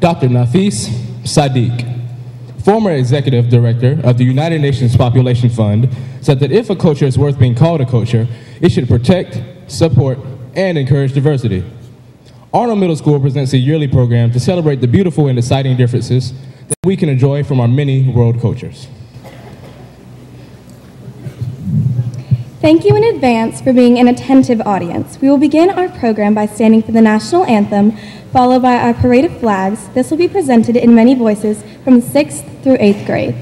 Dr. Nafis Sadiq, former executive director of the United Nations Population Fund, said that if a culture is worth being called a culture, it should protect, support, and encourage diversity. Arnall Middle School presents a yearly program to celebrate the beautiful and exciting differences that we can enjoy from our many world cultures. Thank you in advance for being an attentive audience. We will begin our program by standing for the national anthem, followed by our parade of flags. This will be presented in many voices from 6th through 8th grade.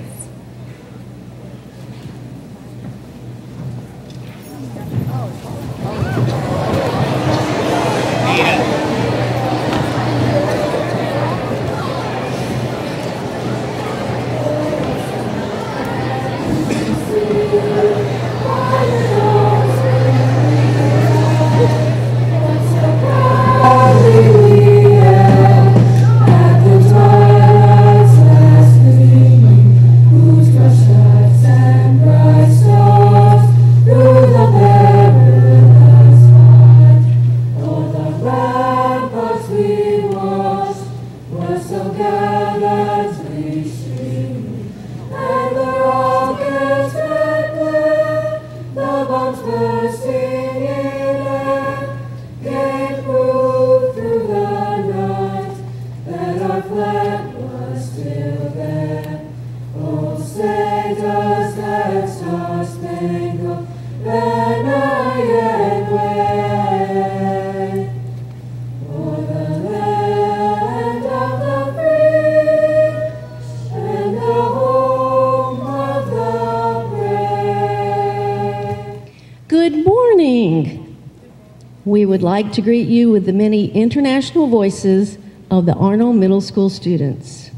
We would like to greet you with the many international voices of the Arnall Middle School students.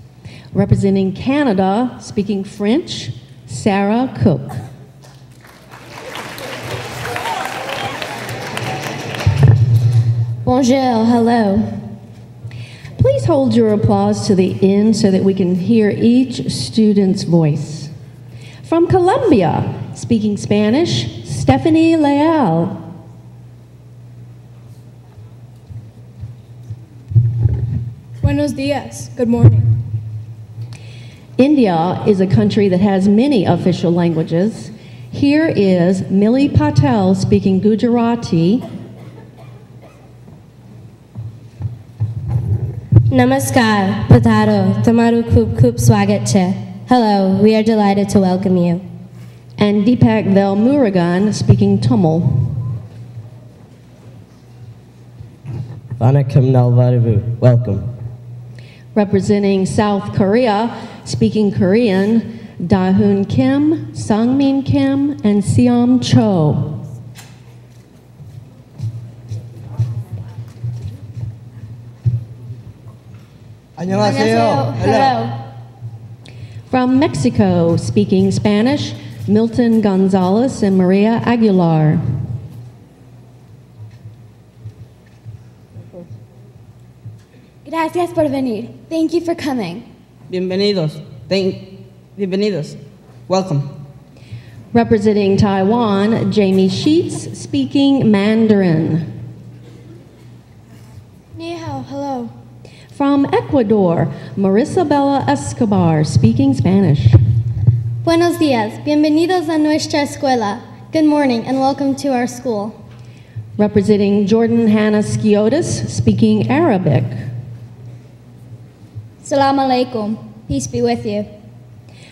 Representing Canada, speaking French, Sarah Cook. Bonjour, hello. Please hold your applause to the end so that we can hear each student's voice. From Colombia, speaking Spanish, Stephanie Leal. Buenos dias. Good morning. India is a country that has many official languages. Here is Millie Patel speaking Gujarati. Namaskar, Pataro, Tamaru Khub Khub Swagat che. Hello, we are delighted to welcome you. And Deepak Velmurugan speaking Tamil. Vanakkam Nalvarivu, welcome. Representing South Korea, speaking Korean, Dahoon Kim, Sangmin Kim, and Siam Cho. Annyeonghaseyo. Hello. From Mexico, speaking Spanish, Milton Gonzalez and Maria Aguilar. Gracias por venir. Thank you for coming. Bienvenidos. Bienvenidos. Welcome. Representing Taiwan, Jamie Sheets, speaking Mandarin. Ni hao, hello. From Ecuador, Marissa Bella Escobar, speaking Spanish. Buenos días, bienvenidos a nuestra escuela. Good morning and welcome to our school. Representing Jordan Hannah Skiotis, speaking Arabic. Salam alaikum. Peace be with you.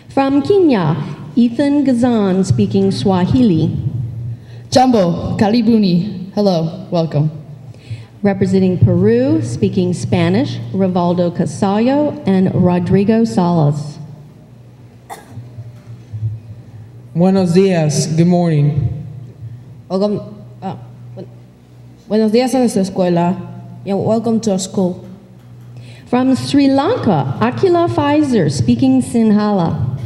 From Kenya, Ethan Gazan, speaking Swahili. Jumbo, Karibuni. Hello, welcome. Representing Peru, speaking Spanish, Rivaldo Casallo and Rodrigo Salas. Buenos dias, good morning. Welcome. Buenos días a nuestra escuela. And welcome to our school. From Sri Lanka, Akila Pfizer, speaking Sinhala.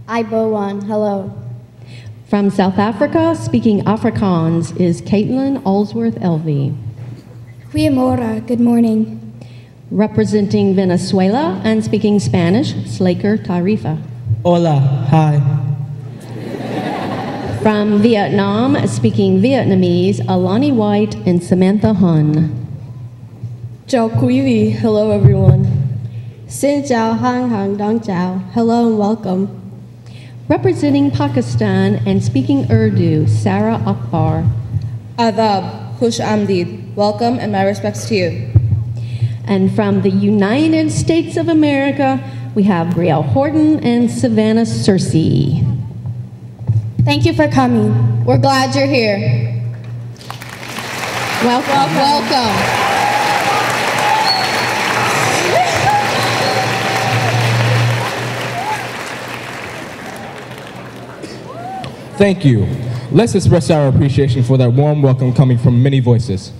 Ibowan, hello. From South Africa, speaking Afrikaans, is Caitlin Allsworth Elvey. Goeiemorgen, good morning. Representing Venezuela and speaking Spanish, Slaker Tarifa. Hola, hi. From Vietnam, speaking Vietnamese, Alani White and Samantha Hun. Chào quý vị. Hello, everyone. Xin chào, hang dong chào. Hello and welcome. Representing Pakistan and speaking Urdu, Sarah Akbar. Adab, Khush Amdid. Welcome and my respects to you. And from the United States of America, we have Brielle Horton and Savannah Searcy. Thank you for coming. We're glad you're here. Welcome. Thank you. Let's express our appreciation for that warm welcome coming from many voices.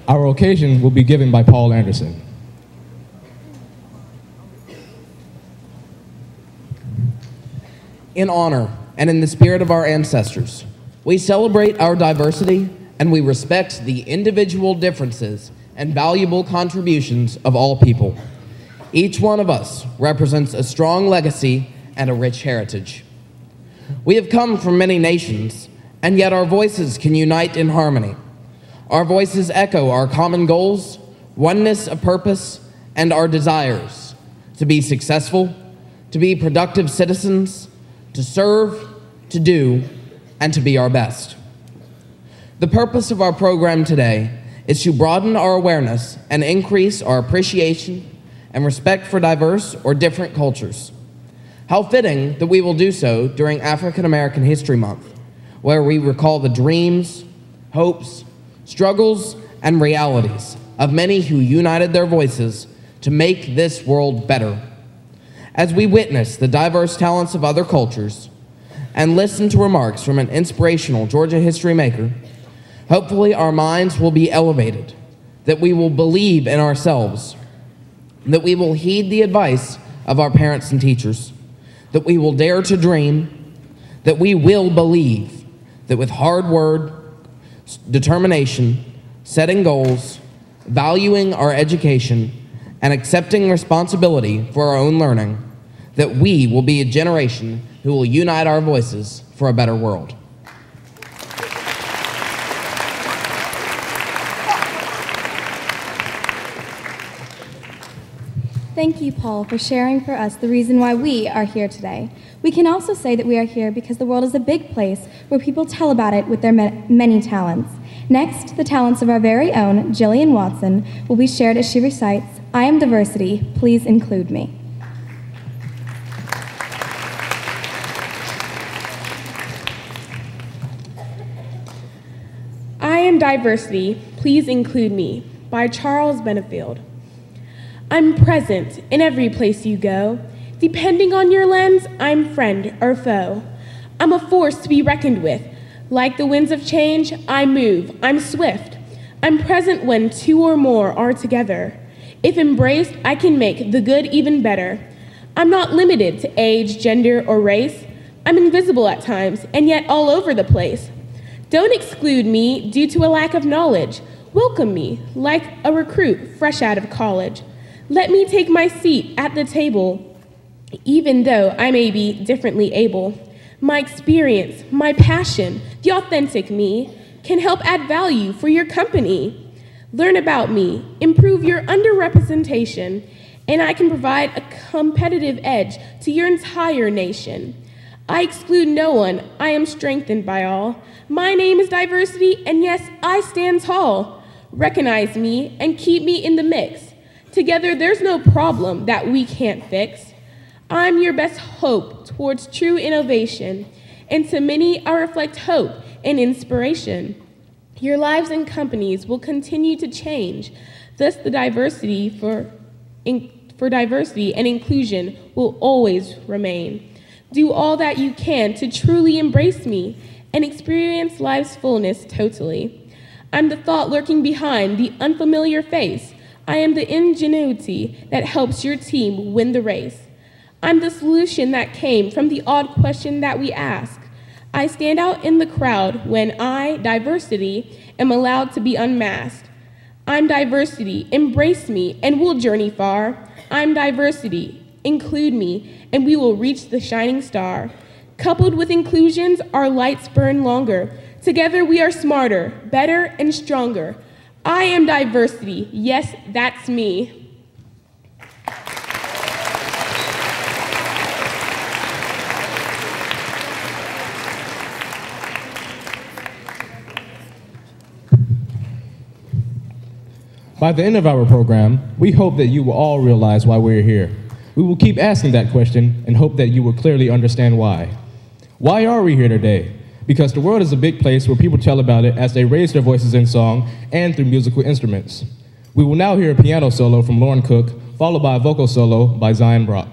Our occasion will be given by Paul Anderson. In honor and in the spirit of our ancestors, we celebrate our diversity and we respect the individual differences and valuable contributions of all people. Each one of us represents a strong legacy and a rich heritage. We have come from many nations, and yet our voices can unite in harmony. Our voices echo our common goals, oneness of purpose, and our desires to be successful, to be productive citizens, to serve, to do, and to be our best. The purpose of our program today is to broaden our awareness and increase our appreciation and respect for diverse or different cultures. How fitting that we will do so during African American History Month, where we recall the dreams, hopes, struggles, and realities of many who united their voices to make this world better. As we witness the diverse talents of other cultures and listen to remarks from an inspirational Georgia history maker, hopefully our minds will be elevated, that we will believe in ourselves, that we will heed the advice of our parents and teachers, that we will dare to dream, that we will believe that with hard work, determination, setting goals, valuing our education, and accepting responsibility for our own learning, that we will be a generation who will unite our voices for a better world. Thank you, Paul, for sharing for us the reason why we are here today. We can also say that we are here because the world is a big place where people tell about it with their many talents. Next, the talents of our very own Jillian Watson will be shared as she recites, "I am diversity, please include me." I am diversity, please include me, by Charles Benefield. I'm present in every place you go. Depending on your lens, I'm friend or foe. I'm a force to be reckoned with. Like the winds of change, I move, I'm swift. I'm present when two or more are together. If embraced, I can make the good even better. I'm not limited to age, gender, or race. I'm invisible at times, and yet all over the place. Don't exclude me due to a lack of knowledge. Welcome me like a recruit fresh out of college. Let me take my seat at the table, even though I may be differently able. My experience, my passion, the authentic me, can help add value for your company. Learn about me, improve your underrepresentation, and I can provide a competitive edge to your entire nation. I exclude no one, I am strengthened by all. My name is diversity, and yes, I stand tall. Recognize me and keep me in the mix. Together, there's no problem that we can't fix. I'm your best hope towards true innovation, and to many I reflect hope and inspiration. Your lives and companies will continue to change, thus the diversity for diversity and inclusion will always remain. Do all that you can to truly embrace me and experience life's fullness totally. I'm the thought lurking behind the unfamiliar face. I am the ingenuity that helps your team win the race. I'm the solution that came from the odd question that we ask. I stand out in the crowd when I, diversity, am allowed to be unmasked. I'm diversity, embrace me, and we'll journey far. I'm diversity, include me, and we will reach the shining star. Coupled with inclusions, our lights burn longer. Together we are smarter, better, and stronger. I am diversity. Yes, that's me. By the end of our program, we hope that you will all realize why we're here. We will keep asking that question and hope that you will clearly understand why. Why are we here today? Because the world is a big place where people tell about it as they raise their voices in song and through musical instruments. We will now hear a piano solo from Lauren Cook, followed by a vocal solo by Zion Brock.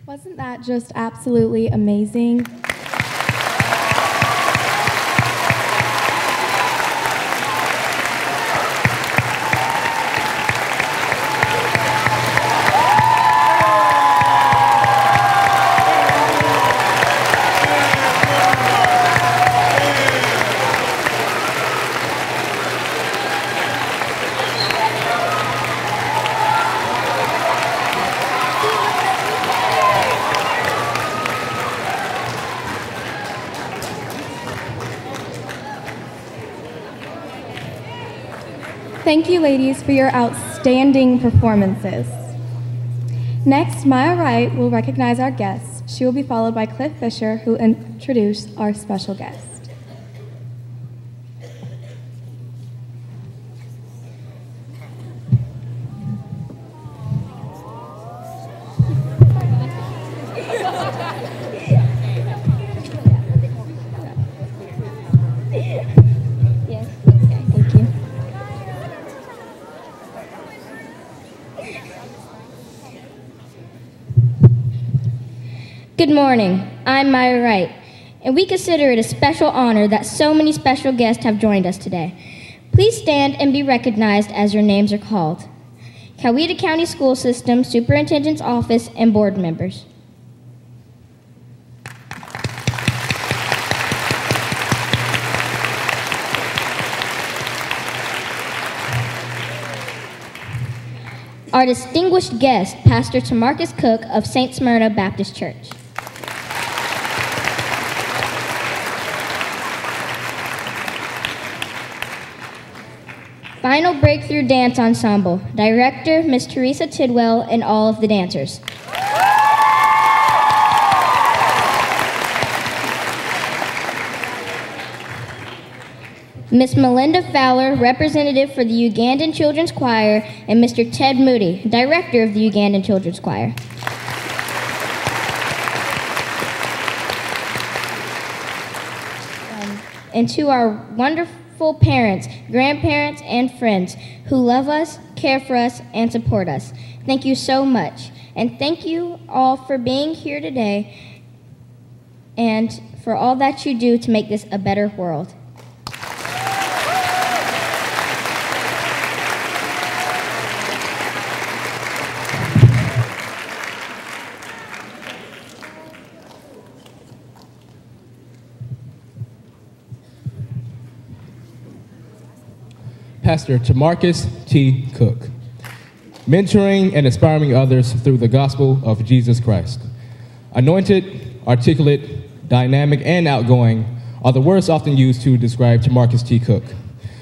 Wasn't that just absolutely amazing? Thank you, ladies, for your outstanding performances. Next, Maya Wright will recognize our guests. She will be followed by Cliff Fisher, who will introduce our special guest. Good morning. I'm Myra Wright, and we consider it a special honor that so many special guests have joined us today. Please stand and be recognized as your names are called. Coweta County School System Superintendent's Office and board members. Our distinguished guest, Pastor Tamarcus Cook of St. Smyrna Baptist Church. Final Breakthrough Dance Ensemble, Director, Ms. Teresa Tidwell, and all of the dancers. Ms. Melinda Fowler, representative for the Ugandan Children's Choir, and Mr. Ted Moody, director of the Ugandan Children's Choir. And to our wonderful parents, grandparents, and friends who love us, care for us, and support us, thank you so much. And thank you all for being here today and for all that you do to make this a better world. Pastor Tamarcus T. Cook, mentoring and inspiring others through the gospel of Jesus Christ. Anointed, articulate, dynamic, and outgoing are the words often used to describe Tamarcus T. Cook,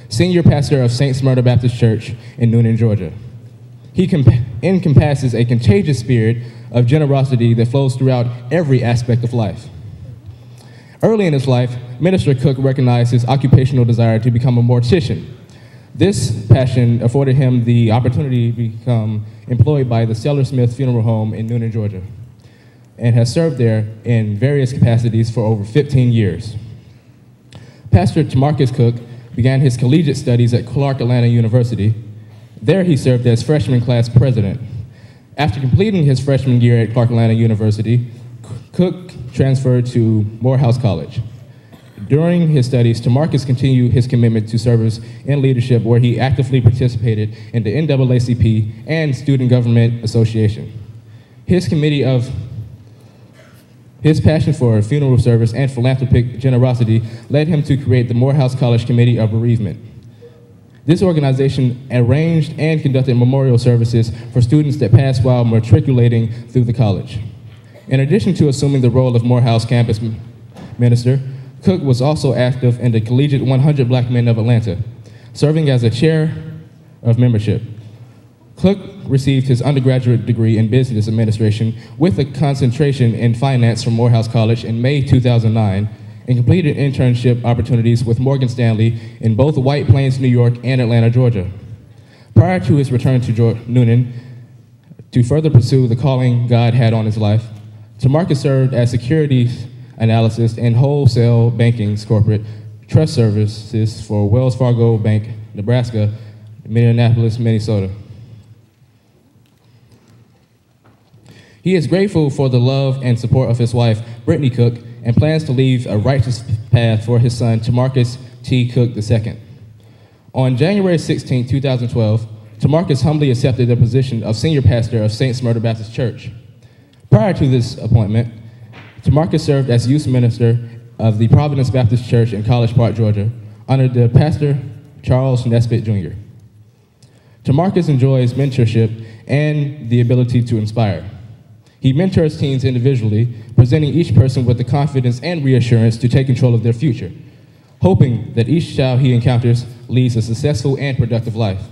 senior pastor of St. Smyrna Baptist Church in Noonan, Georgia. He encompasses a contagious spirit of generosity that flows throughout every aspect of life. Early in his life, Minister Cook recognized his occupational desire to become a mortician. This passion afforded him the opportunity to become employed by the Seller Smith Funeral Home in Noonan, Georgia, and has served there in various capacities for over 15 years. Pastor Tamarcus Cook began his collegiate studies at Clark Atlanta University. There he served as freshman class president. After completing his freshman year at Clark Atlanta University, Cook transferred to Morehouse College. During his studies, Tamarcus continued his commitment to service and leadership, where he actively participated in the NAACP and Student Government Association. His passion for funeral service and philanthropic generosity led him to create the Morehouse College Committee of Bereavement. This organization arranged and conducted memorial services for students that passed while matriculating through the college. In addition to assuming the role of Morehouse campus minister, Cook was also active in the Collegiate 100 Black Men of Atlanta, serving as a chair of membership. Cook received his undergraduate degree in business administration with a concentration in finance from Morehouse College in May 2009, and completed internship opportunities with Morgan Stanley in both White Plains, New York, and Atlanta, Georgia. Prior to his return to Noonan to further pursue the calling God had on his life, Tamarcus served as securities analyst and wholesale banking's corporate trust services for Wells Fargo Bank, Nebraska, Minneapolis, Minnesota. He is grateful for the love and support of his wife, Brittany Cook, and plans to leave a righteous path for his son, Tamarcus T. Cook II. On January 16, 2012, Tamarcus humbly accepted the position of senior pastor of St. Smyrna Baptist Church. Prior to this appointment, Tamarcus served as youth minister of the Providence Baptist Church in College Park, Georgia, under the pastor Charles Nesbitt Jr. Tamarcus enjoys mentorship and the ability to inspire. He mentors teens individually, presenting each person with the confidence and reassurance to take control of their future, hoping that each child he encounters leads a successful and productive life.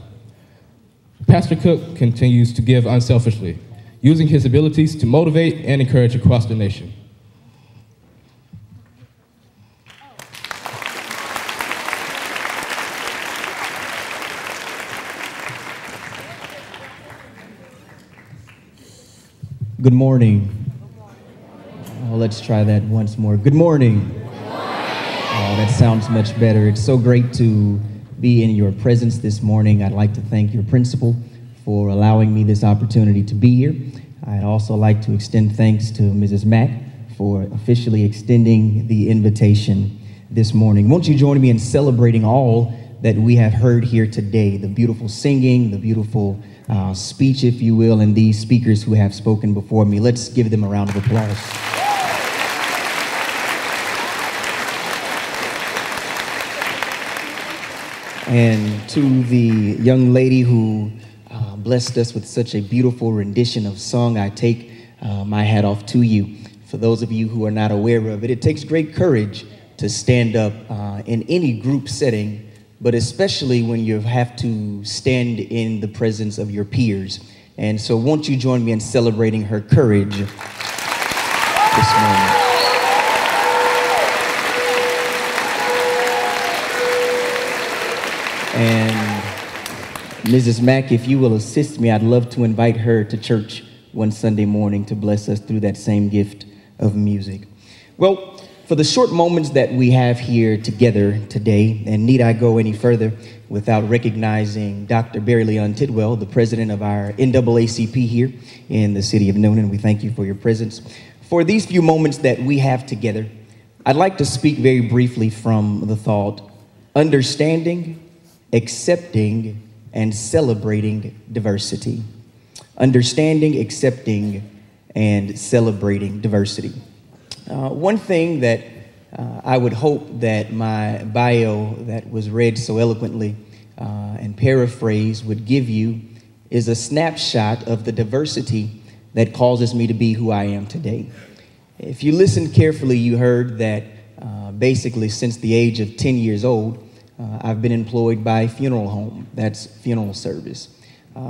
Pastor Cook continues to give unselfishly, using his abilities to motivate and encourage across the nation. Good morning. Oh, let's try that once more. Good morning. Oh, that sounds much better. It's so great to be in your presence this morning. I'd like to thank your principal for allowing me this opportunity to be here. I'd also like to extend thanks to Mrs. Mack for officially extending the invitation this morning. Won't you join me in celebrating all that we have heard here today, the beautiful singing, the beautiful speech, if you will, and these speakers who have spoken before me. Let's give them a round of applause. And to the young lady who blessed us with such a beautiful rendition of song, I take my hat off to you. For those of you who are not aware of it, it takes great courage to stand up in any group setting, but especially when you have to stand in the presence of your peers. And so won't you join me in celebrating her courage this morning. And Mrs. Mack, if you will assist me, I'd love to invite her to church one Sunday morning to bless us through that same gift of music. Well, for the short moments that we have here together today, and need I go any further without recognizing Dr. Barry Leon Tidwell, the president of our NAACP here in the city of Noonan. We thank you for your presence. For these few moments that we have together, I'd like to speak very briefly from the thought, understanding, accepting, and celebrating diversity. Understanding, accepting, and celebrating diversity. One thing that I would hope that my bio that was read so eloquently and paraphrased would give you is a snapshot of the diversity that causes me to be who I am today. If you listened carefully, you heard that basically since the age of 10 years old, I've been employed by a funeral home. That's funeral service.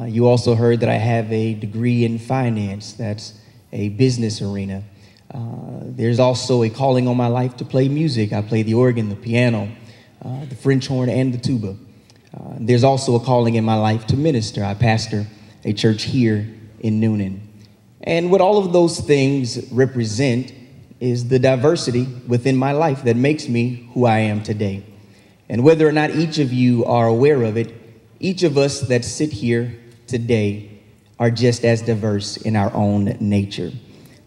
You also heard that I have a degree in finance. That's a business arena. There's also a calling on my life to play music. I play the organ, the piano, the French horn, and the tuba. There's also a calling in my life to minister. I pastor a church here in Noonan. And what all of those things represent is the diversity within my life that makes me who I am today. And whether or not each of you are aware of it, each of us that sit here today are just as diverse in our own nature.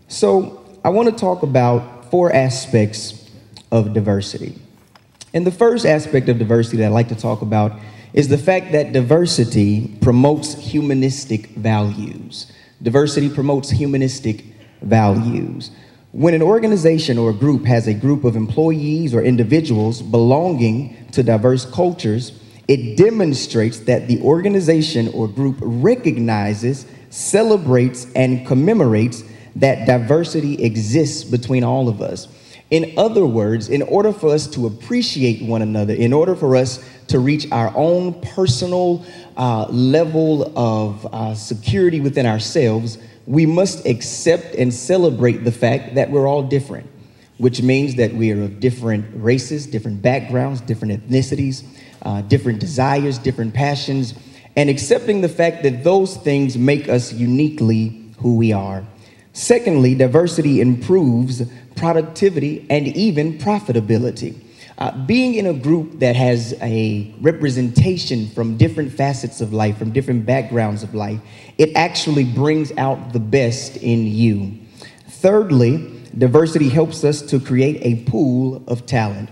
So I want to talk about 4 aspects of diversity. And the first aspect of diversity that I'd like to talk about is the fact that diversity promotes humanistic values. Diversity promotes humanistic values. When an organization or a group has a group of employees or individuals belonging to diverse cultures, it demonstrates that the organization or group recognizes, celebrates, and commemorates that diversity exists between all of us. In other words, in order for us to appreciate one another, in order for us to reach our own personal level of security within ourselves, we must accept and celebrate the fact that we're all different, which means that we are of different races, different backgrounds, different ethnicities, different desires, different passions, and accepting the fact that those things make us uniquely who we are. Secondly, diversity improves productivity and even profitability. Being in a group that has a representation from different facets of life, from different backgrounds of life, it actually brings out the best in you. Thirdly, diversity helps us to create a pool of talent.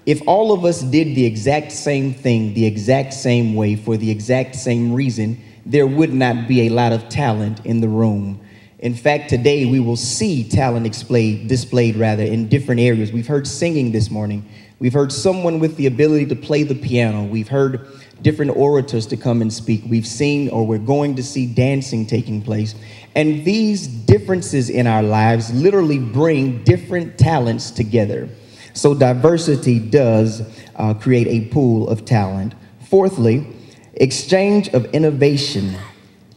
If all of us did the exact same thing, the exact same way, for the exact same reason, there would not be a lot of talent in the room. In fact, today we will see talent displayed in different areas. We've heard singing this morning. We've heard someone with the ability to play the piano. We've heard different orators to come and speak. We've seen, or we're going to see, dancing taking place. And these differences in our lives literally bring different talents together. So diversity does create a pool of talent. Fourthly, exchange of innovation.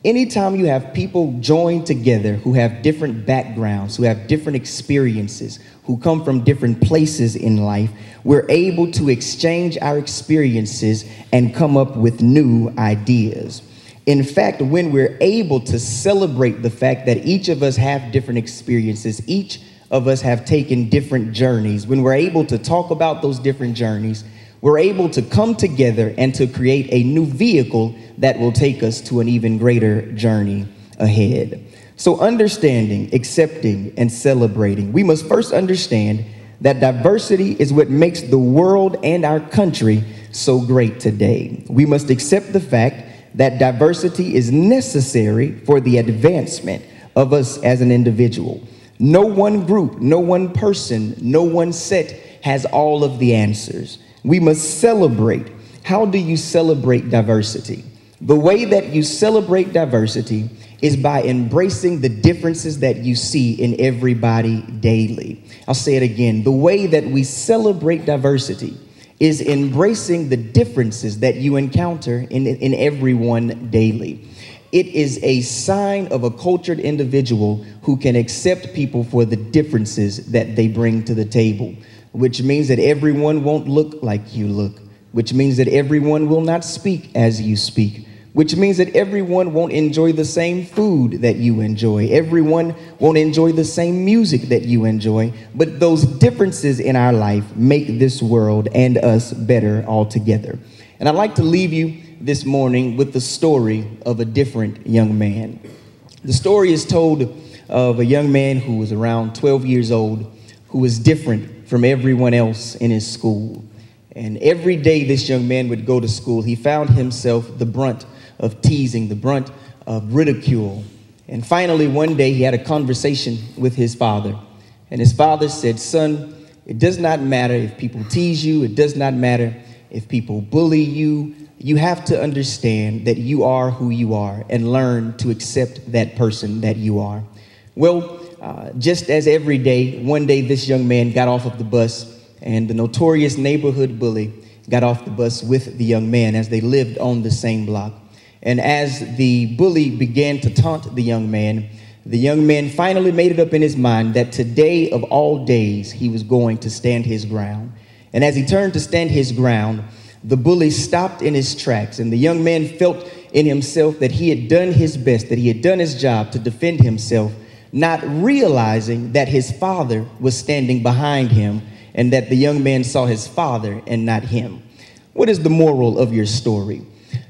Anytime you have people join together who have different backgrounds, who have different experiences, who come from different places in life, we're able to exchange our experiences and come up with new ideas. In fact, when we're able to celebrate the fact that each of us have different experiences, each of us have taken different journeys, when we're able to talk about those different journeys, we're able to come together and to create a new vehicle that will take us to an even greater journey ahead. So understanding, accepting, and celebrating, we must first understand that diversity is what makes the world and our country so great today. We must accept the fact that diversity is necessary for the advancement of us as an individual. No one group, no one person, no one set has all of the answers. We must celebrate. How do you celebrate diversity? The way that you celebrate diversity is by embracing the differences that you see in everybody daily. I'll say it again. The way that we celebrate diversity is embracing the differences that you encounter in everyone daily. It is a sign of a cultured individual who can accept people for the differences that they bring to the table, which means that everyone won't look like you look, which means that everyone will not speak as you speak, which means that everyone won't enjoy the same food that you enjoy. Everyone won't enjoy the same music that you enjoy. But those differences in our life make this world and us better altogether. And I'd like to leave you this morning with the story of a different young man. The story is told of a young man who was around 12 years old, who was different from everyone else in his school. And every day this young man would go to school, he found himself the brunt of teasing, the brunt of ridicule. And finally, one day he had a conversation with his father. And his father said, "Son, it does not matter if people tease you. It does not matter if people bully you. You have to understand that you are who you are and learn to accept that person that you are." Well, just as every day, one day this young man got off of the bus, and the notorious neighborhood bully got off the bus with the young man as they lived on the same block. And as the bully began to taunt the young man finally made it up in his mind that today of all days, he was going to stand his ground. And as he turned to stand his ground, the bully stopped in his tracks, and the young man felt in himself that he had done his best, that he had done his job to defend himself, not realizing that his father was standing behind him and that the young man saw his father and not him. What is the moral of your story?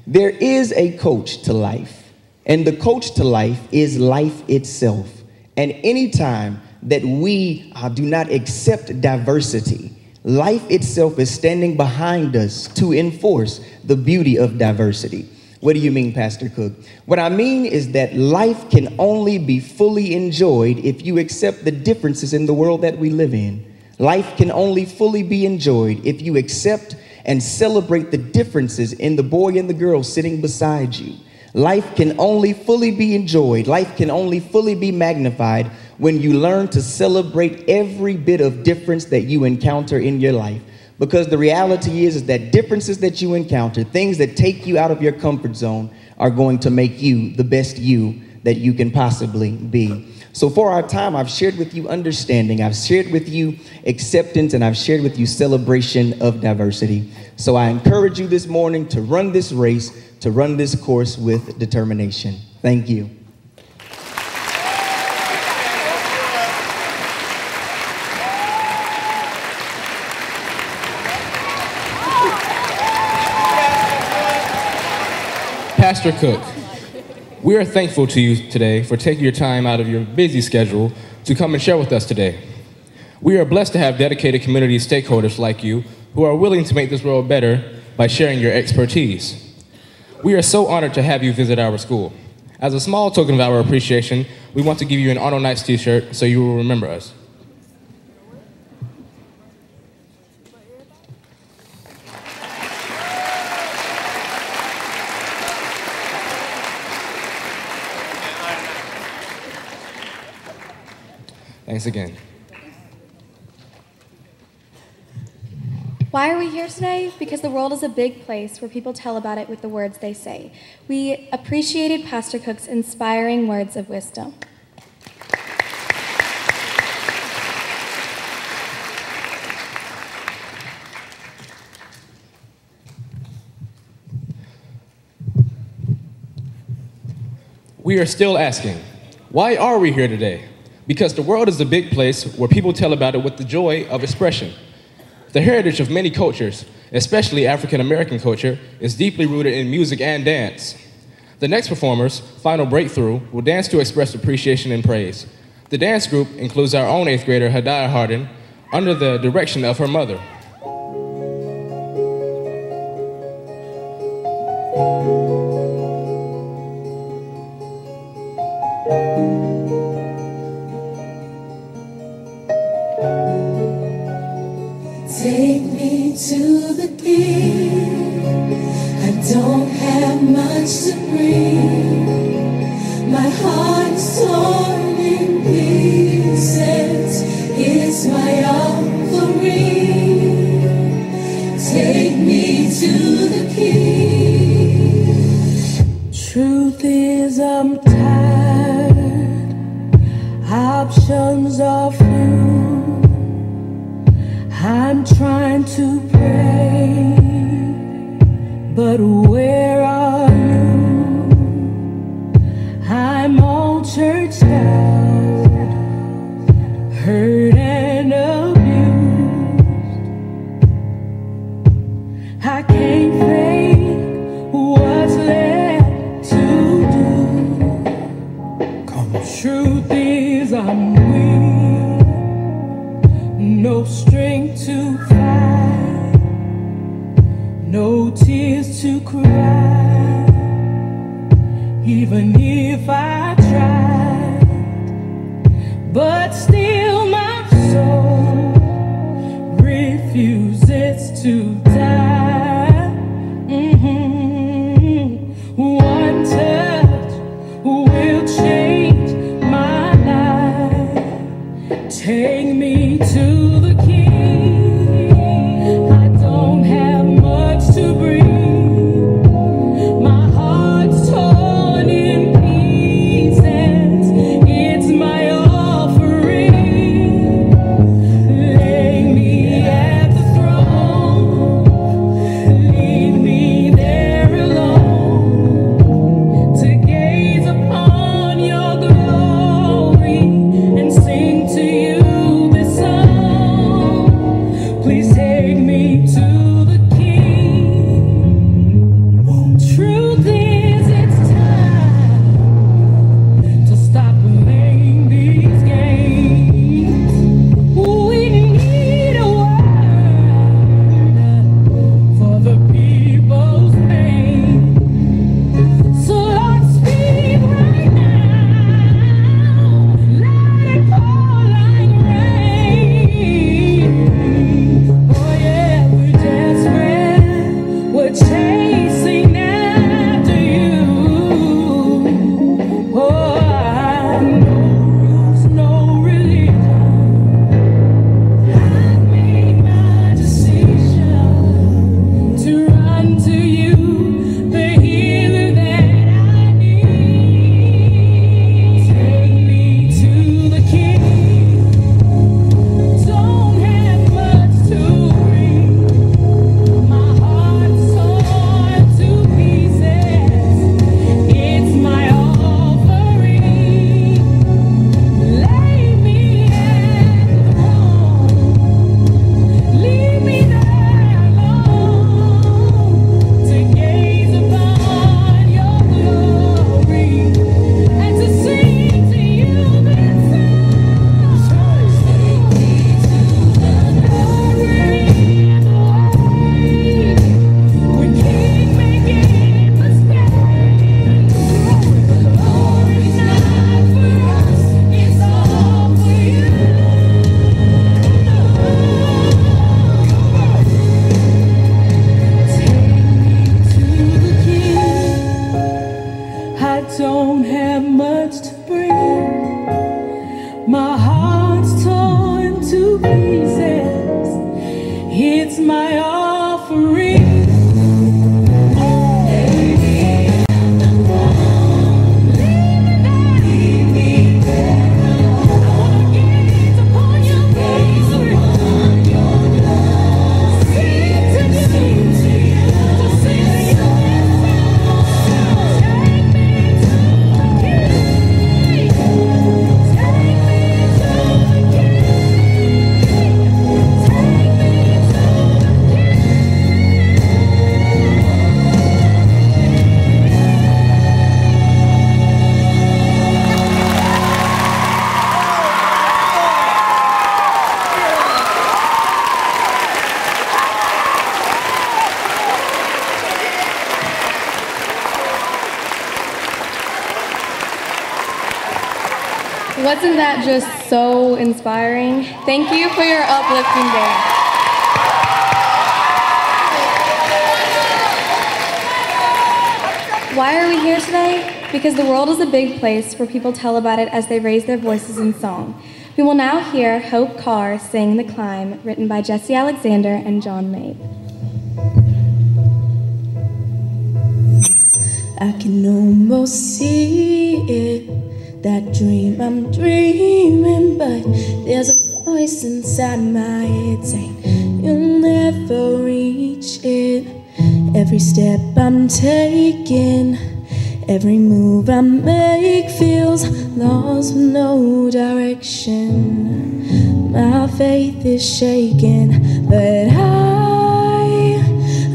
There is a coach to life, and the coach to life is life itself. And anytime that we do not accept diversity, life itself is standing behind us to enforce the beauty of diversity. What do you mean, Pastor Cook? What I mean is that life can only be fully enjoyed if you accept the differences in the world that we live in. Life can only fully be enjoyed if you accept and celebrate the differences in the boy and the girl sitting beside you. Life can only fully be enjoyed. Life can only fully be magnified when you learn to celebrate every bit of difference that you encounter in your life. Because the reality is that differences that you encounter, things that take you out of your comfort zone, are going to make you the best you that you can possibly be. So for our time, I've shared with you understanding, I've shared with you acceptance, and I've shared with you celebration of diversity. So I encourage you this morning to run this race, to run this course with determination. Thank you. Pastor Cook, we are thankful to you today for taking your time out of your busy schedule to come and share with us today. We are blessed to have dedicated community stakeholders like you who are willing to make this world better by sharing your expertise. We are so honored to have you visit our school. As a small token of our appreciation, we want to give you an Arnall Knights t-shirt so you will remember us. Thanks again. Why are we here today? Because the world is a big place where people tell about it with the words they say. We appreciated Pastor Cook's inspiring words of wisdom. We are still asking, why are we here today? Because the world is a big place where people tell about it with the joy of expression. The heritage of many cultures, especially African American culture, is deeply rooted in music and dance. The next performers, Final Breakthrough, will dance to express appreciation and praise. The dance group includes our own 8th grader, Hadiah Harden, under the direction of her mother. Take me to the King. I don't have much to bring. My heart is torn in pieces. It's my offering. Take me to the King. Truth is, I'm tired. Options are few. I'm trying to pray, but where are you? I'm all churched out, hurt and abused. I can't fake what's left to do. Truth is, I'm weak, no strength to fight, no tears to cry, even if I tried. But still my soul refuses to die. One touch will change my life. Take me to the King. I don't have much to bring. My heart's torn in pieces. It's my offering. Lay me at the throne. Leave me there alone to gaze upon your glory and sing to you. Please take me to the King. Truth is, it's time to stop playing these games. We need a word for the people's pain. So Lord, speak right now. Let it pour like rain. We're chasing after you. Oh, no rules, no religion. I made my decision to run to you, the healer that I need. Take me to the King. Don't have much to bring. My heart's torn to pieces. It's my offering. Lay me at the throne. Leave me there alone to gaze upon your glory and to sing to you this song. Take me to the glory and the way. We keep making mistakes. Glory's not for us, it's all for you. Take me to the King. I don't have much to bring. My heart's torn to pieces. It's my offering. Take me to the King. Wasn't that just so inspiring? Thank you for your uplifting dance. Why are we here today? Because the world is a big place where people tell about it as they raise their voices in song. We will now hear Hope Carr sing The Climb, written by Jesse Alexander and John Mabe. I can almost see it, that dream I'm dreaming, but there's a voice inside my head saying you'll never reach it. Every step I'm taking, every move I make feels lost with no direction. My faith is shaken, but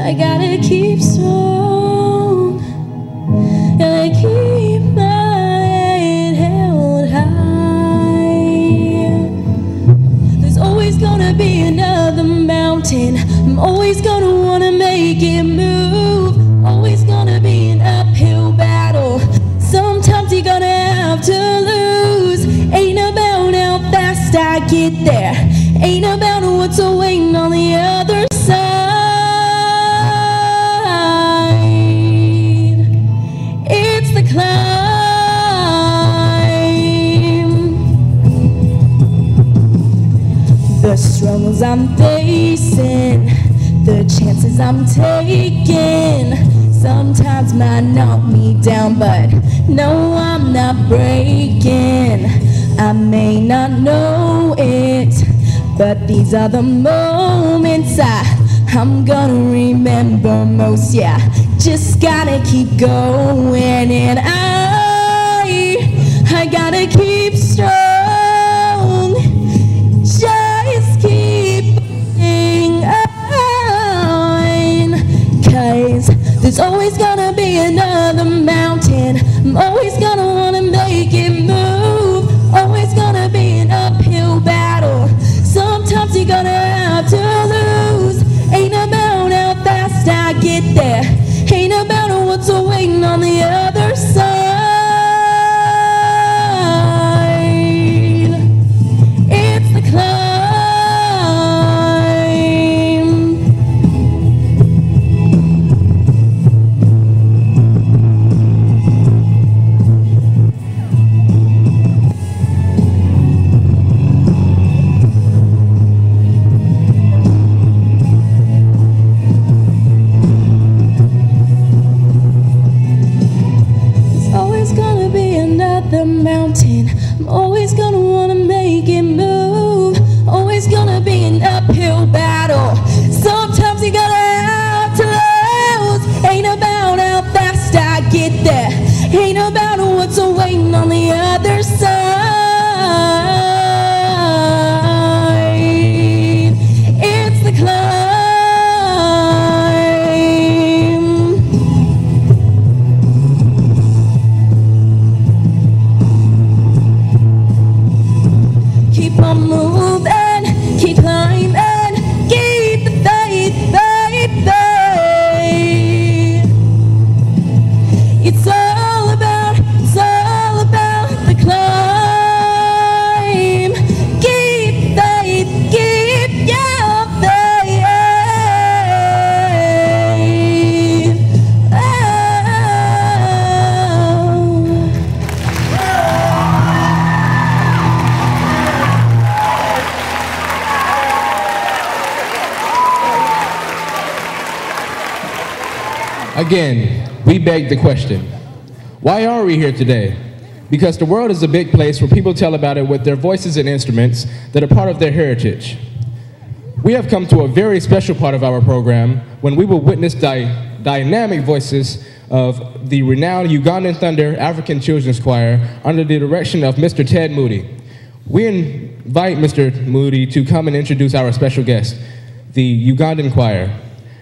I gotta keep strong. Gotta keep my head held high. There's always gonna be another mountain. I'm always gonna wanna make it move. Always gonna be an uphill battle. Sometimes you're gonna have to lose. Ain't about how fast I get there. Ain't about what's waiting on the other side. It's the climb. The struggles I'm facing, the chances I'm taking, sometimes might knock me down, but no, I'm not breaking. I may not know it, but these are the moments I'm gonna remember most. Yeah, just gotta keep going, and I gotta keep strong. Just keep moving on, 'cause there's always gonna be another mountain. I'm always gonna wanna make it move. Always gonna be an uphill battle. Sometimes you're gonna have to lose. Ain't about how fast I get there. Ain't about what's waiting on the other side. It's the climb. The mountain, I'm always gonna wanna make it move. Always gonna be an uphill battle. Sometimes you gotta have to lose. Ain't about how fast I get there. Ain't about what's waiting on the other side. It's the climb. Keep on moving, keep climbing, keep the faith, faith, faith. It's all about the climb. Keep faith, keep your faith. Again, we beg the question, why are we here today? Because the world is a big place where people tell about it with their voices and instruments that are part of their heritage. We have come to a very special part of our program when we will witness dynamic voices of the renowned Ugandan Thunder African Children's Choir under the direction of Mr. Ted Moody. We invite Mr. Moody to come and introduce our special guest, the Ugandan Choir.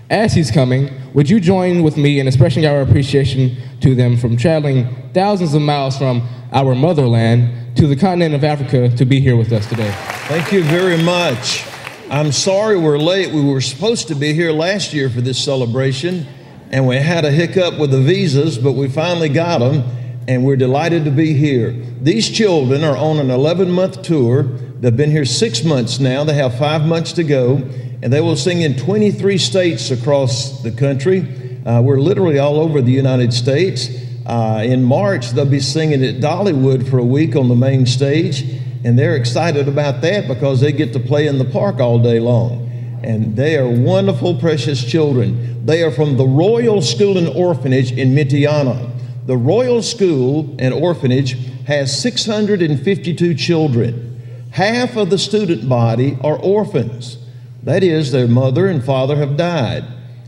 As he's coming, would you join with me in expressing our appreciation to them from traveling thousands of miles from our motherland to the continent of Africa to be here with us today? Thank you very much. I'm sorry we're late. We were supposed to be here last year for this celebration, and we had a hiccup with the visas, but we finally got them. and we're delighted to be here. These children are on an 11-month tour. They've been here 6 months now. They have 5 months to go, and they will sing in 23 states across the country. We're literally all over the United States. In March, they'll be singing at Dollywood for a week on the main stage, and they're excited about that because they get to play in the park all day long. And they are wonderful, precious children. They are from the Royal School and Orphanage in Mitiana. The Royal School and Orphanage has 652 children. Half of the student body are orphans. That is, their mother and father have died,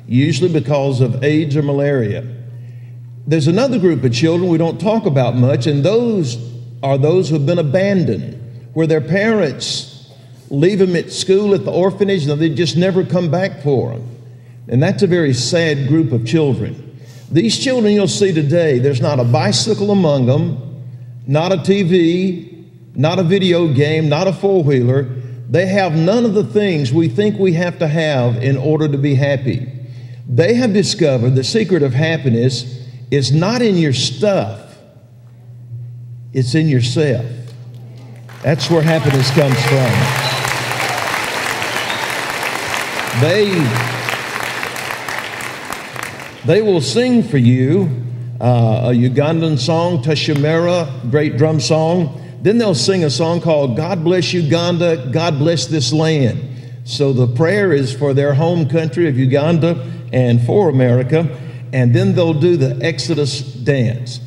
usually because of AIDS or malaria. There's another group of children we don't talk about much, and those are those who have been abandoned, where their parents leave them at school at the orphanage and they just never come back for them. And that's a very sad group of children. These children you'll see today, there's not a bicycle among them, not a TV, not a video game, not a four-wheeler. They have none of the things we think we have to have in order to be happy. They have discovered the secret of happiness is not in your stuff, it's in yourself. That's where happiness comes from. They will sing for you a Ugandan song, Tashemera, great drum song. Then they'll sing a song called God Bless Uganda, God Bless This Land. So the prayer is for their home country of Uganda and for America. And then they'll do the Exodus dance.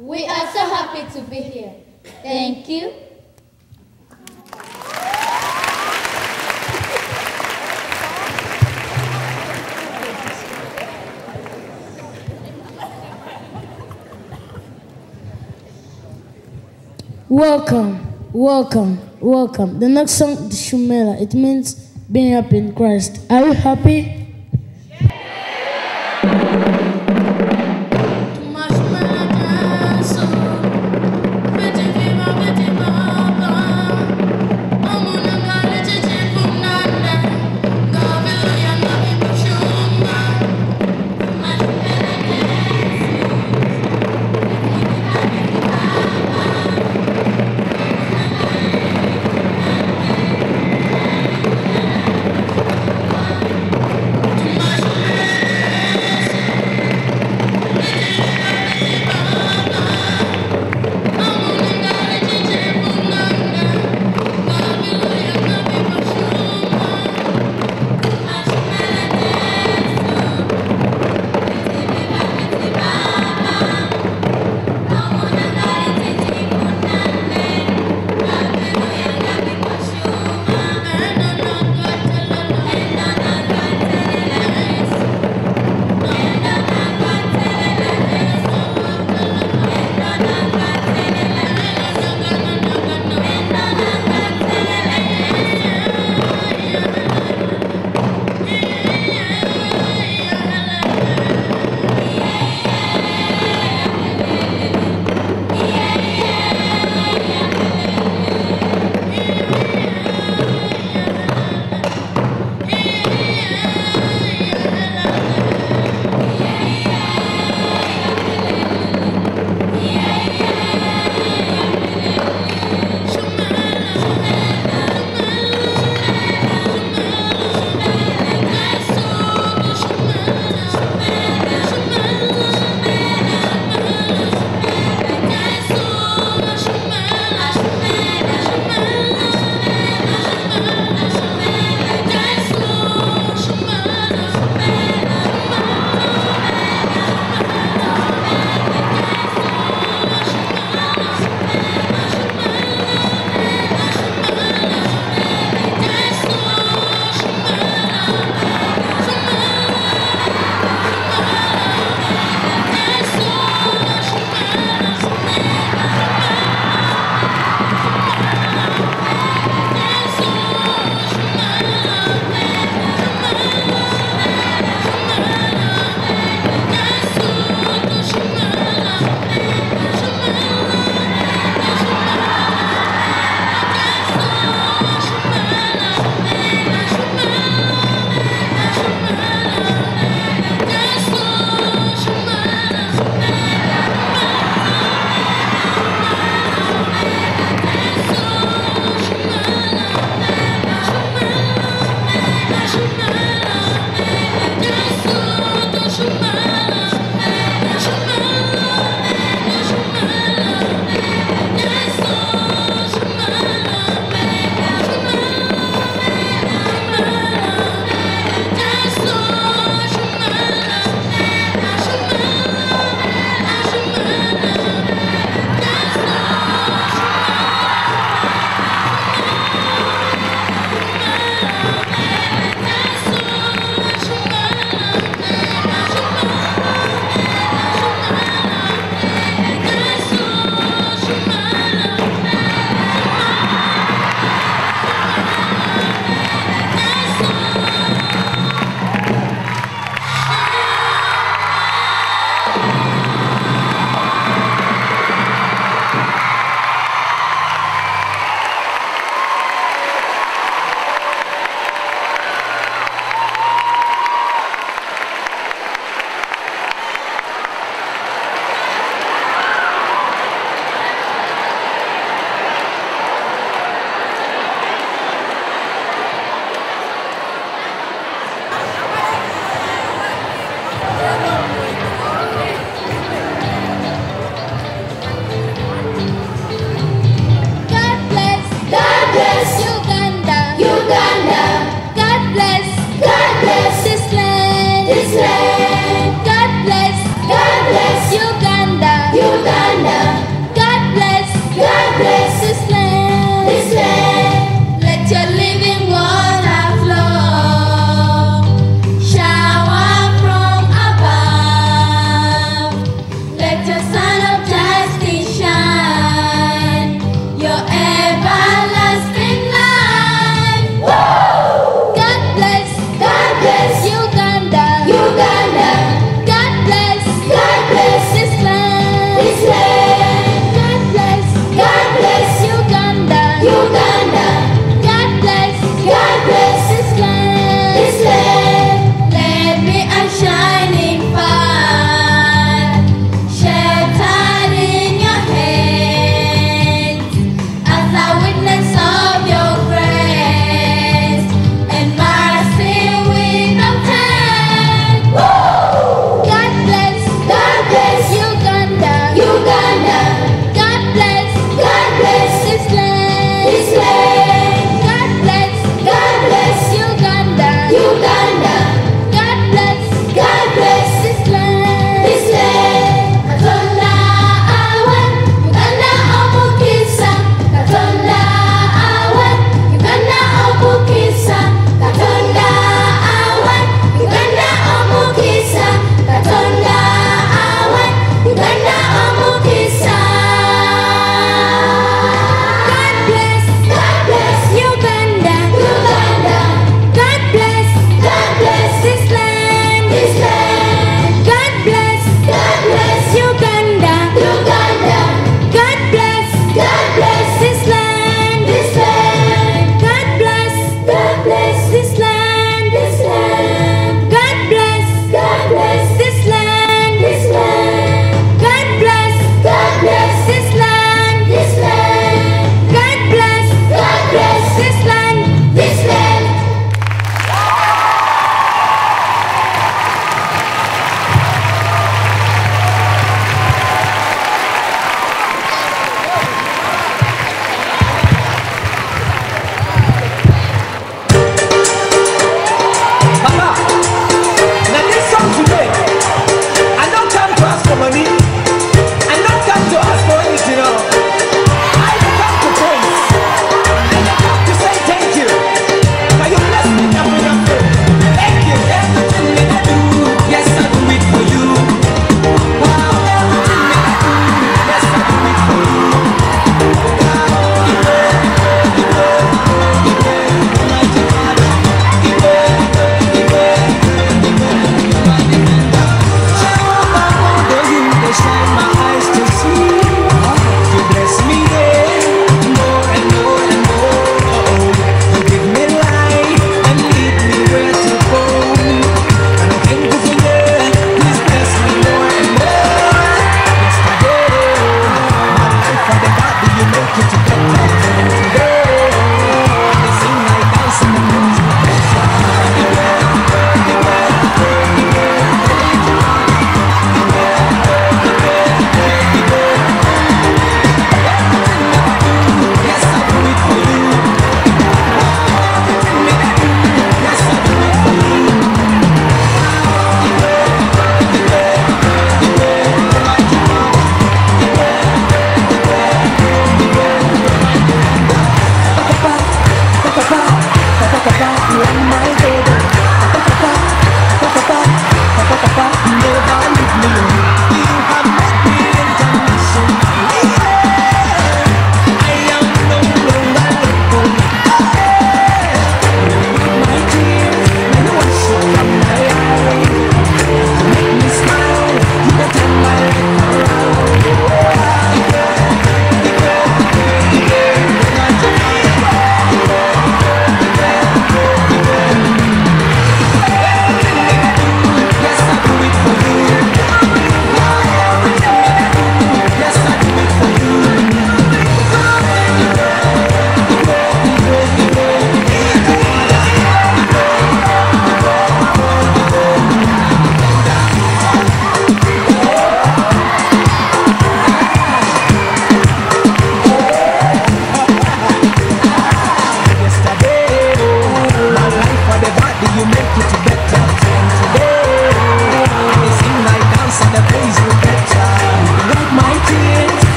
We are so happy to be here. Thank you. Welcome, welcome, welcome. The next song is Shumela. It means being happy in Christ. Are you happy?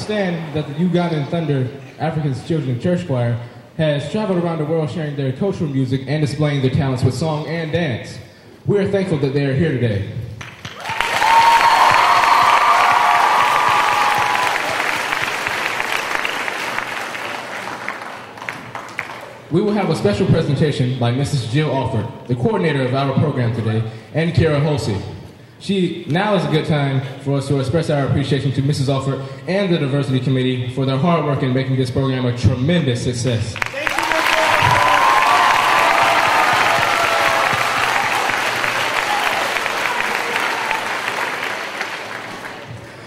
understand that the Ugandan Thunder African Children's Church Choir has traveled around the world sharing their cultural music and displaying their talents with song and dance. We are thankful that they are here today. We will have a special presentation by Mrs. Jill Alford, the coordinator of our program today, and Kara Holsey. Now is a good time for us to express our appreciation to Mrs. Alford and the Diversity Committee for their hard work in making this program a tremendous success.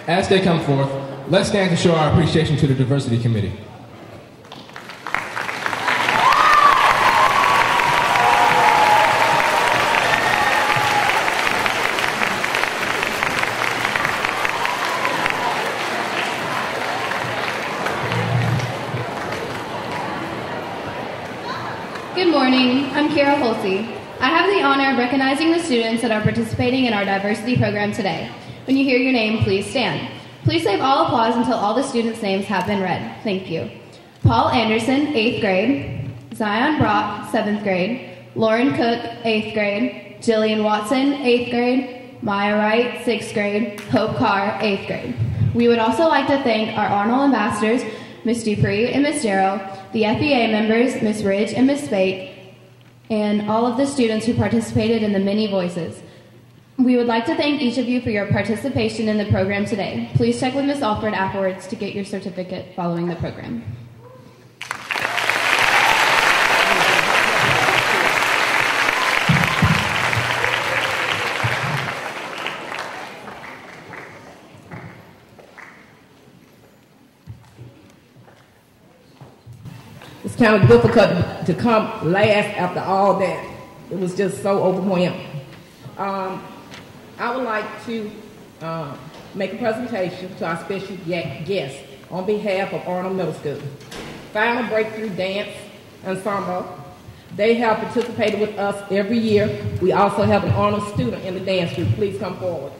As they come forth, let's stand to show our appreciation to the Diversity Committee. Good morning, I'm Kara Holsey. I have the honor of recognizing the students that are participating in our diversity program today. When you hear your name, please stand. Please save all applause until all the students' names have been read. Thank you. Paul Anderson, 8th grade. Zion Brock, 7th grade. Lauren Cook, 8th grade. Jillian Watson, 8th grade. Maya Wright, 6th grade. Hope Carr, 8th grade. We would also like to thank our Arnall ambassadors, Ms. Dupree and Ms. Darrow, the FEA members, Ms. Ridge and Ms. Spake, and all of the students who participated in the many voices. We would like to thank each of you for your participation in the program today. Please check with Ms. Alford afterwards to get your certificate following the program. It's kind of difficult to come last after all that. It was just so overwhelming. I would like to make a presentation to our special guest on behalf of Arnall Middle School. Final Breakthrough Dance Ensemble. They have participated with us every year. We also have an Arnall student in the dance group. Please come forward.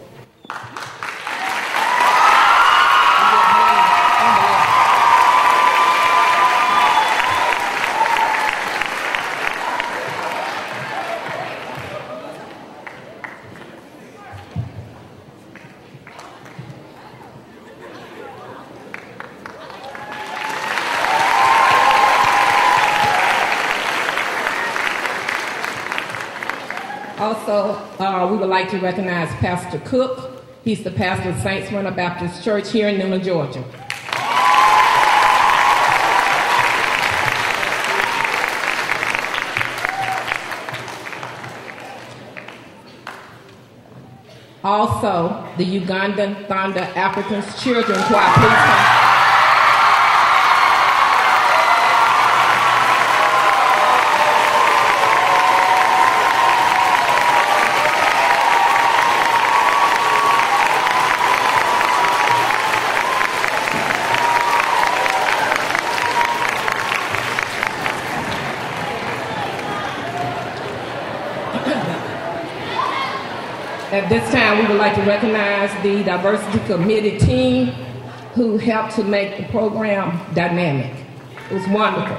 Also, we would like to recognize Pastor Cook. He's the pastor of Saints Runner Baptist Church here in Newnan, Georgia. Also, the Ugandan Thunder African Children's Choir. Please come. At this time, we would like to recognize the Diversity Committee team who helped to make the program dynamic. It was wonderful.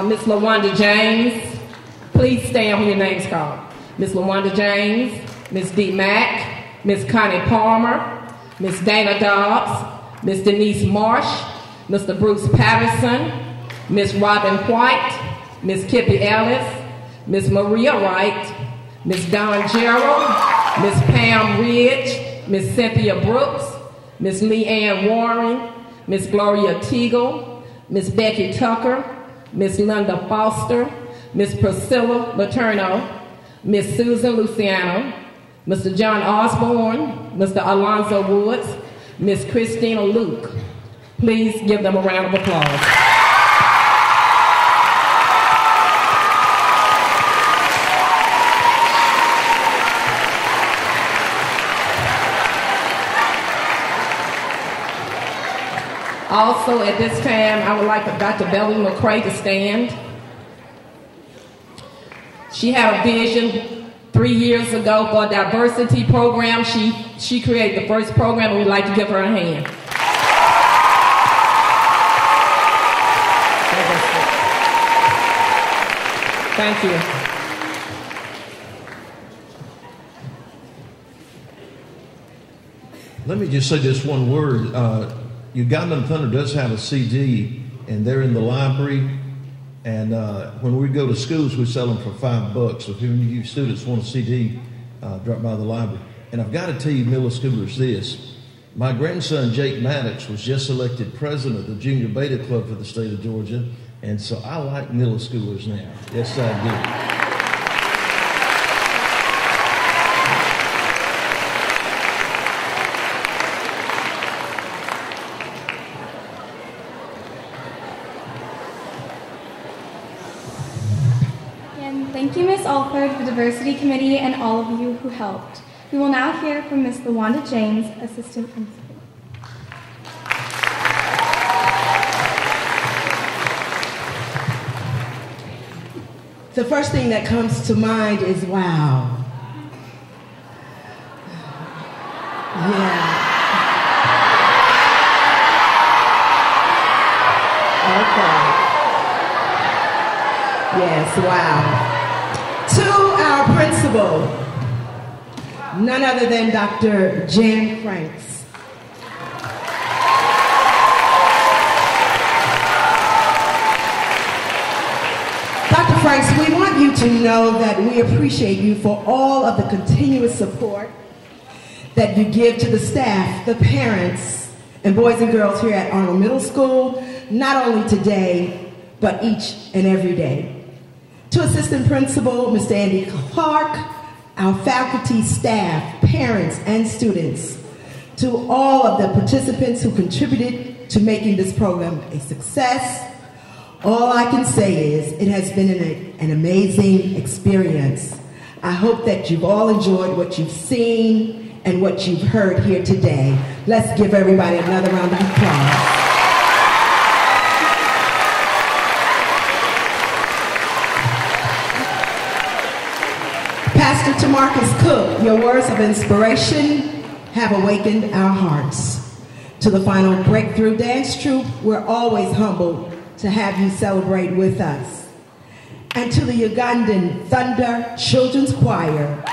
Ms. LaWanda James, please stand when your name's called. Ms. LaWanda James, Ms. Dee Mack, Ms. Connie Palmer, Ms. Dana Dobbs, Ms. Denise Marsh, Mr. Bruce Patterson, Ms. Robin White, Ms. Kippy Ellis, Ms. Maria Wright, Ms. Dawn Gerald, Ms. Pam Ridge, Ms. Cynthia Brooks, Ms. Leanne Warren, Ms. Gloria Teagle, Ms. Becky Tucker, Ms. Linda Foster, Ms. Priscilla Letourneau, Ms. Susan Luciano, Mr. John Osborne, Mr. Alonzo Woods, Ms. Christina Luke. Please give them a round of applause. Also, at this time, I would like Dr. Beverly McCray to stand. She had a vision 3 years ago for a diversity program. She created the first program, and we'd like to give her a hand. Thank you. Let me just say this one word. Ugandan Thunder does have a CD, and they're in the library. And when we go to schools, we sell them for $5. So if any of you students want a CD, drop by the library. And I've got to tell you, middle schoolers, this. My grandson, Jake Maddox, was just elected president of the Junior Beta Club for the state of Georgia. And so I like middle schoolers now. Yes, I do. Thank you, Ms. Alford, the Diversity Committee, and all of you who helped. We will now hear from Ms. LaWanda James, Assistant Principal. The first thing that comes to mind is wow. Yeah. Okay. Yes, wow. To our principal, none other than Dr. Jan Franks. Dr. Franks, we want you to know that we appreciate you for all of the continuous support that you give to the staff, the parents, and boys and girls here at Arnall Middle School, not only today, but each and every day. To Assistant Principal, Mr. Andy Clark, our faculty, staff, parents, and students, to all of the participants who contributed to making this program a success, all I can say is it has been an amazing experience. I hope that you've all enjoyed what you've seen and what you've heard here today. Let's give everybody another round of applause. Pastor Tamarcus Cook, your words of inspiration have awakened our hearts. To the final Breakthrough Dance Troupe, we're always humbled to have you celebrate with us. And to the Ugandan Thunder Children's Choir,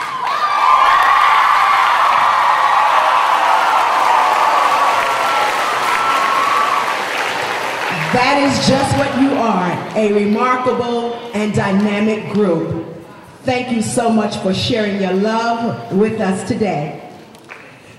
that is just what you are, a remarkable and dynamic group. Thank you so much for sharing your love with us today.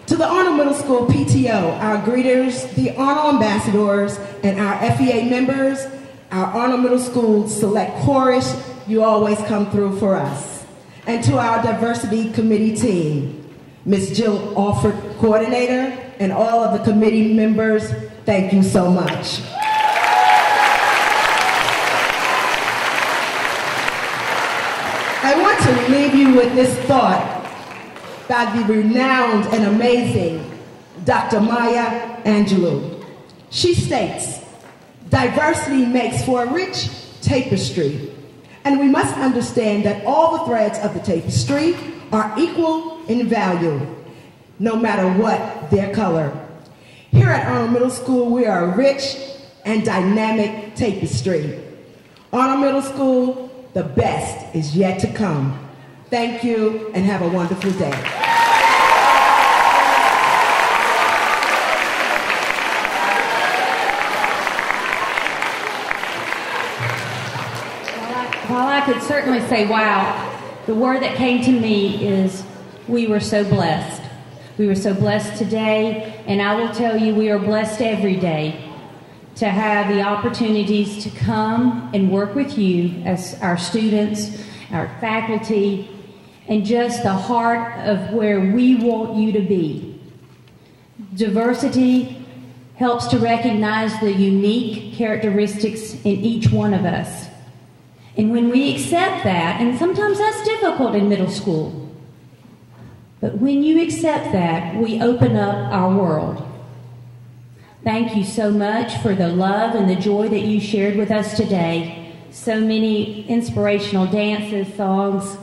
To the Arnall Middle School PTO, our greeters, the Arnall ambassadors, and our FEA members, our Arnall Middle School Select Chorus, you always come through for us. And to our Diversity Committee team, Ms. Jill Alford, Coordinator, and all of the committee members, thank you so much. I want to leave you with this thought by the renowned and amazing Dr. Maya Angelou. She states, diversity makes for a rich tapestry, and we must understand that all the threads of the tapestry are equal in value, no matter what their color. Here at Arnall Middle School, we are a rich and dynamic tapestry. Arnall Middle School, the best is yet to come. Thank you and have a wonderful day. While I could certainly say, wow, the word that came to me is we were so blessed. We were so blessed today, and I will tell you we are blessed every day to have the opportunities to come and work with you as our students, our faculty, and just the heart of where we want you to be. Diversity helps to recognize the unique characteristics in each one of us. And when we accept that, and sometimes that's difficult in middle school, but when you accept that, we open up our world. Thank you so much for the love and the joy that you shared with us today. So many inspirational dances, songs.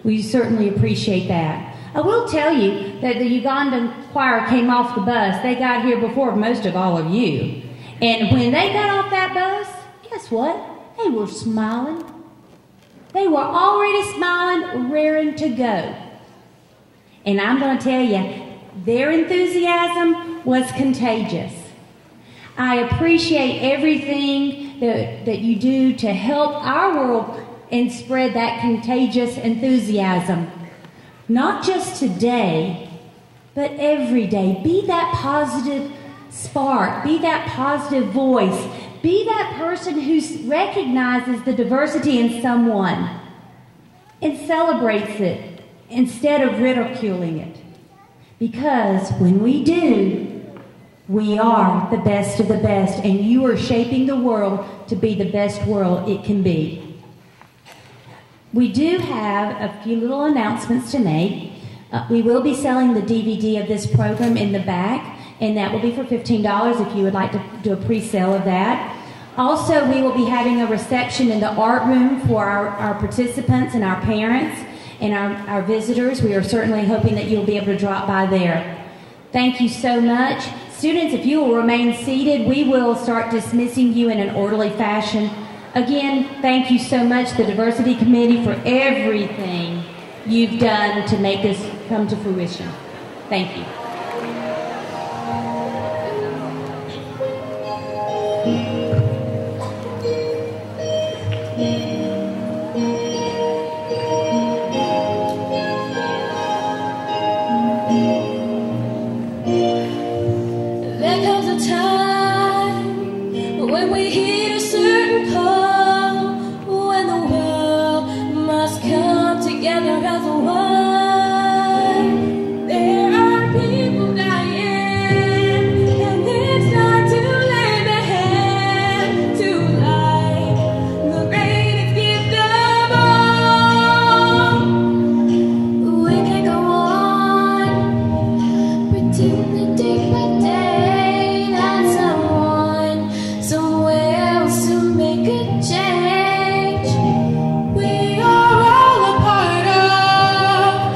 We certainly appreciate that. I will tell you that the Ugandan choir came off the bus. They got here before most of all of you. And when they got off that bus, guess what? They were smiling. They were already smiling, raring to go. And I'm going to tell you, their enthusiasm was contagious. I appreciate everything that you do to help our world and spread that contagious enthusiasm. Not just today, but every day. Be that positive spark. Be that positive voice. Be that person who recognizes the diversity in someone and celebrates it instead of ridiculing it. Because when we do, we are the best of the best, and you are shaping the world to be the best world it can be. We do have a few little announcements to make. We will be selling the DVD of this program in the back, and that will be for $15 if you would like to do a pre-sale of that. Also, we will be having a reception in the art room for our participants and our parents and our visitors. We are certainly hoping that you'll be able to drop by there. Thank you so much. Students, if you will remain seated, we will start dismissing you in an orderly fashion. Again, thank you so much, the Diversity Committee, for everything you've done to make this come to fruition. Thank you. There comes a time when we hit a certain call, when the world must come together as one. There are people dying, and it's time to lend a hand to life, the greatest gift of all. We can go on, pretending day by day that someone somewhere else to make a change. We are all a part of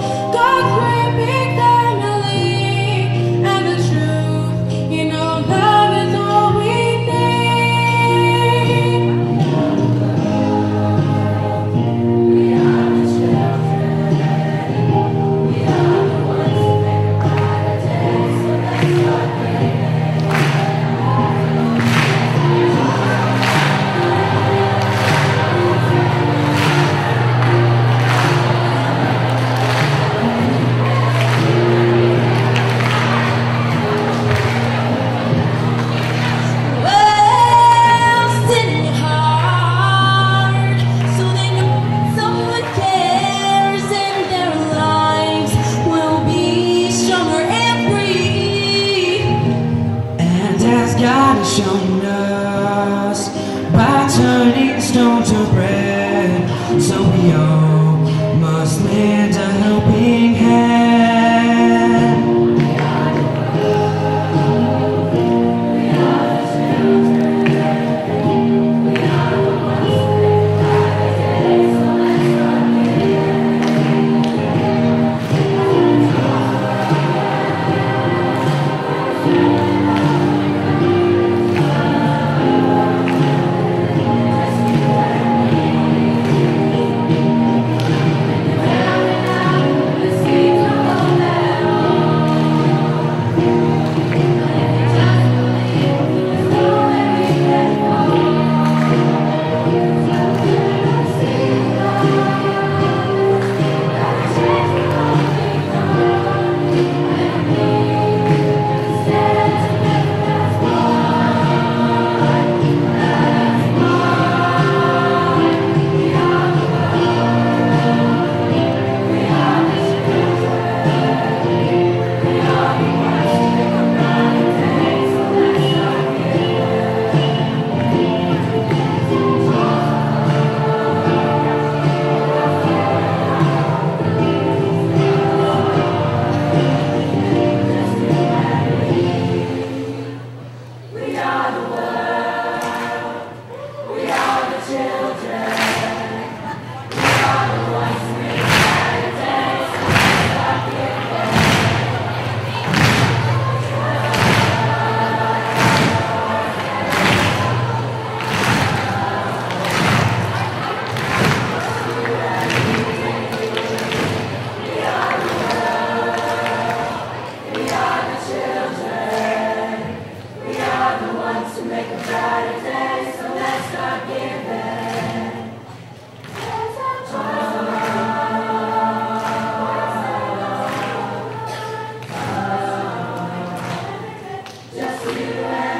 to